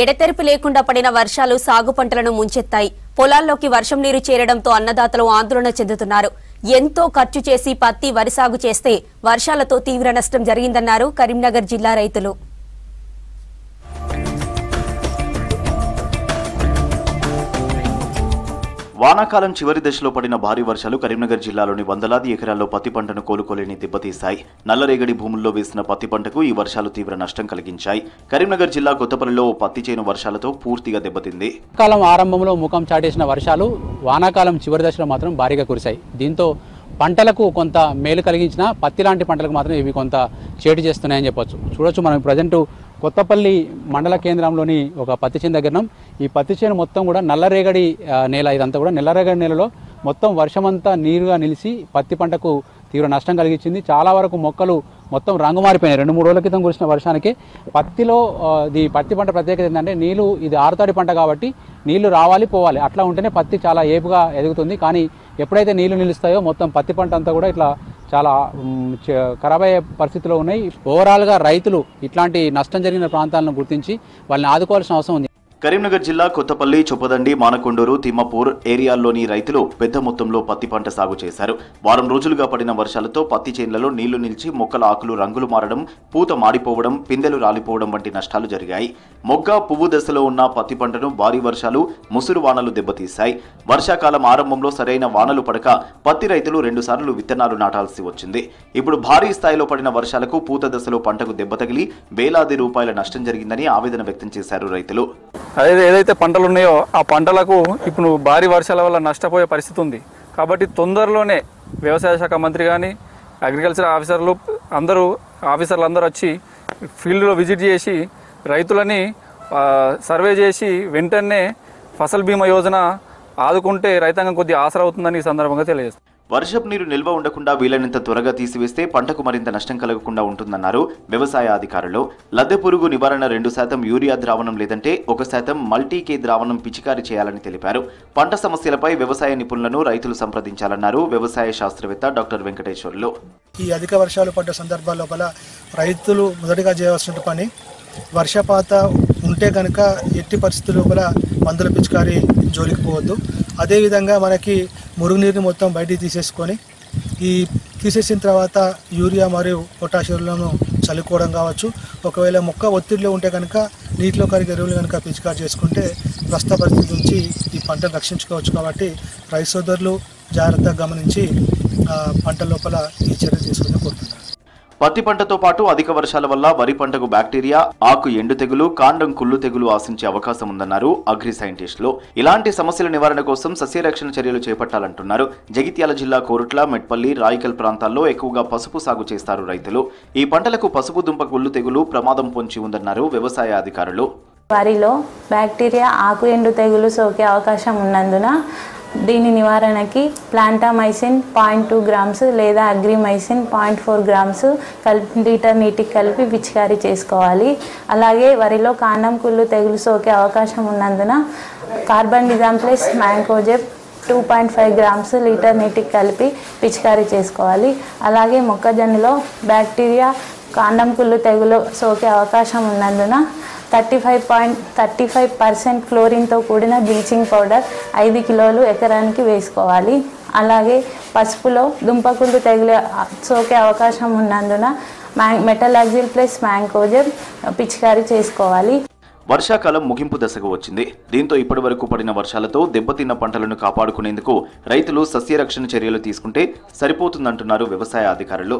ఎడతెరిపి లేకుండా పడిన వర్షాలు సాగు పంటలను ముంచెత్తాయి. పొలాల్లోకి వర్షం నీరు చేరడంతో అన్నదాతలు ఆందోళన చెందుతున్నారు. ఎంతో ఖర్చు చేసి పత్తి, వరి సాగు చేస్తే వర్షాలతో తీవ్ర నష్టం జరిగిందన్నారు కరీంనగర్ జిల్లా రైతులు. వానాకాలం చివరి దశలో పడిన భారీ వర్షాలు కరీంనగర్ జిల్లాలోని వందలాది ఎకరాల్లో పత్తి పంటను కోలుకోలేని దెబ్బతీశాయి. నల్లరేగడి భూముల్లో వేసిన పత్తి పంటకు ఈ వర్షాలు తీవ్ర నష్టం కలిగించాయి. కరీంనగర్ జిల్లా కొత్తపల్లిలో పత్తి చేను వర్షాలతో పూర్తిగా దెబ్బతింది. కాలం ఆరంభంలో ముఖం చాటేసిన వర్షాలు వానాకాలం చివరి దశలో మాత్రం భారీగా కురిశాయి. దీంతో పంటలకు కొంత మేలు కలిగించిన పత్తి లాంటి పంటలకు మాత్రం ఇవి కొంత చేటు చేస్తున్నాయని చెప్పొచ్చు. చూడొచ్చు మనం ప్రజెంట్ కొత్తపల్లి మండల కేంద్రంలోని ఒక పత్తి చేను దగ్గర. ఈ పత్తి చేను మొత్తం కూడా నల్లరేగడి నేల. ఇదంతా కూడా నల్లరేగడి నేలలో మొత్తం వర్షమంతా నీరుగా నిలిచి పత్తి పంటకు తీవ్ర నష్టం కలిగించింది. చాలా వరకు మొక్కలు మొత్తం రంగు మారిపోయినాయి. 2-3 రోజుల క్రితం కురిసిన వర్షానికి పత్తిలో ఈ పత్తి పంట ప్రత్యేకత ఏంటంటే నీళ్లు, ఇది ఆరుతడి పంట కాబట్టి నీళ్లు రావాలి పోవాలి, అట్లా ఉంటేనే పత్తి చాలా ఏపుగా ఎదుగుతుంది. కానీ ఎప్పుడైతే నీళ్లు నిలుస్తాయో మొత్తం పత్తి పంట అంతా కూడా ఇట్లా చాలా ఖరాబ్ అయ్యే పరిస్థితిలో ఉన్నాయి. ఓవరాల్గా రైతులు ఇట్లాంటి నష్టం జరిగిన ప్రాంతాలను గుర్తించి వాళ్ళని ఆదుకోవాల్సిన అవసరం ఉంది. కరీంనగర్ జిల్లా కొత్తపల్లి, చొప్పదండి, మానకొండూరు, తిమ్మపూర్ ఏరియాల్లోని రైతులు పెద్ద మొత్తంలో పత్తి పంట సాగు చేశారు. వారం రోజులుగా పడిన వర్షాలతో పత్తి చేన్లలో నీళ్లు నిలిచి మొక్కల ఆకులు రంగులు మారడం, పూత మాడిపోవడం, పిందెలు రాలిపోవడం వంటి నష్టాలు జరిగాయి. మొగ్గ, పువ్వు దశలో ఉన్న పత్తి పంటను భారీ వర్షాలు, ముసురు వానలు దెబ్బతీశాయి. వర్షాకాలం ఆరంభంలో సరైన వానలు పడక పత్తి రైతులు 2 సార్లు విత్తనాలు నాటాల్సి వచ్చింది. ఇప్పుడు భారీ స్థాయిలో పడిన వర్షాలకు పూత దశలో పంటకు దెబ్బ తగిలి వేలాది రూపాయల నష్టం జరిగిందని ఆవేదన వ్యక్తం చేశారు రైతులు. ఏదైతే పంటలు ఉన్నాయో ఆ పంటలకు ఇప్పుడు భారీ వర్షాల వల్ల నష్టపోయే పరిస్థితి ఉంది. కాబట్టి తొందరలోనే వ్యవసాయ శాఖ మంత్రి కానీ, అగ్రికల్చర్ ఆఫీసర్లు అందరూ వచ్చి ఫీల్డ్లో విజిట్ చేసి రైతులని సర్వే చేసి వెంటనే ఫసల్ బీమా యోజన ఆదుకుంటే రైతాంగం కొద్దిగా ఆసరా అవుతుందని ఈ సందర్భంగా తెలియజేస్తారు. వర్షపు నీరు నిల్వ ఉండకుండా వీలైనంత త్వరగా తీసివేస్తే పంటకు మరింత నష్టం కలగకుండా ఉంటుందన్నారు వ్యవసాయ అధికారులు. లద్దె పురుగు నివారణ 2% యూరియా ద్రావణం లేదంటే 1% మల్టీకే ద్రావణం పిచికారీ చేయాలని తెలిపారు. పంట సమస్యలపై వ్యవసాయ నిపుణులను రైతులు సంప్రదించాలన్నారు వ్యవసాయ శాస్త్రవేత్త డాక్టర్ వెంకటేశ్వర్లు. ఈ అధిక వర్షాలు పడ్డ సందర్భాల్లో రైతులు మొదటిగా చేయవలసిన పని, వర్షపాత ఉంటే కనుక ఎట్టి పరిస్థితుల్లో మందుల పిచికారీ జోలికి పోవద్దు. అదేవిధంగా మనకి మురుగునీరుని మొత్తం బయటికి తీసేసుకొని ఈ తీసేసిన తర్వాత యూరియా మరియు పొటాషియంలను చల్లుకోవడం కావచ్చు. ఒకవేళ మొక్క ఒత్తిడిలో ఉంటే కనుక నీటిలో కరిగే ఎరువులు కనుక పిచికారీ చేసుకుంటే ప్రస్తుత పరిస్థితి నుంచి ఈ పంటను రక్షించుకోవచ్చు. కాబట్టి రైతు సోదరులు జాగ్రత్తగా గమనించి పంట లోపల ఈ చర్య తీసుకుని కోరుతున్నారు. పత్తి పంటతో పాటు అధిక వర్షాల వల్ల వరి పంటకు బ్యాక్టీరియా, ఆకు ఎండు తెగులు, కాండం కుళ్ళు తెగులు ఆశించే అవకాశం ఉందన్నారు అగ్రి సైంటిస్టులు. ఇలాంటి సమస్యల నివారణ కోసం సస్యరక్షణ చర్యలు చేపట్టాలంటున్నారు. జగిత్యాల జిల్లా కోరుట్ల, మెట్పల్లి, రాయికల్ ప్రాంతాల్లో ఎక్కువగా పసుపు సాగు చేస్తారు రైతులు. ఈ పంటలకు పసుపు దుంప కుళ్ళు తెగులు ప్రమాదం పొంచి ఉందన్నారు వ్యవసాయ అధికారులు. వరిలో బ్యాక్టీరియా, ఆకు ఎండు తెగులు సోకే అవకాశం ఉన్నందున దీని నివారణకి ప్లాంటామైసిన్ 0.2 గ్రామ్స్ లేదా అగ్రిమైసిన్ 0.4 గ్రామ్స్ లీటర్ నీటికి కలిపి పిచికారీ చేసుకోవాలి. అలాగే వరిలో కాండం కుళ్ళు తెగులు సోకే అవకాశం ఉన్నందున carbendazim plus mancozeb 2.5 grams litre నీటికి కలిపి పిచికారీ చేసుకోవాలి. అలాగే మొక్కజొన్నలో బ్యాక్టీరియా, కాండం కుళ్ళు తెగులు సోకే అవకాశం ఉన్నందున 35% క్లోరిన్తో కూడిన బ్లీచింగ్ పౌడర్ 5 కిలోలు ఎకరానికి వేసుకోవాలి. అలాగే పసుపులో దుంపకుళ్ళు తెగులు సోకే అవకాశం ఉన్నందున మెటలాక్సిల్ ప్లస్ మ్యాంకోజెబ్ పిచికారీ చేసుకోవాలి. వర్షాకాలం ముగింపు దశకు వచ్చింది. దీంతో ఇప్పటి వరకు పడిన వర్షాలతో దెబ్బతిన్న పంటలను కాపాడుకునేందుకు రైతులు సస్యరక్షణ చర్యలు తీసుకుంటే సరిపోతుందంటున్నారు వ్యవసాయ అధికారులు.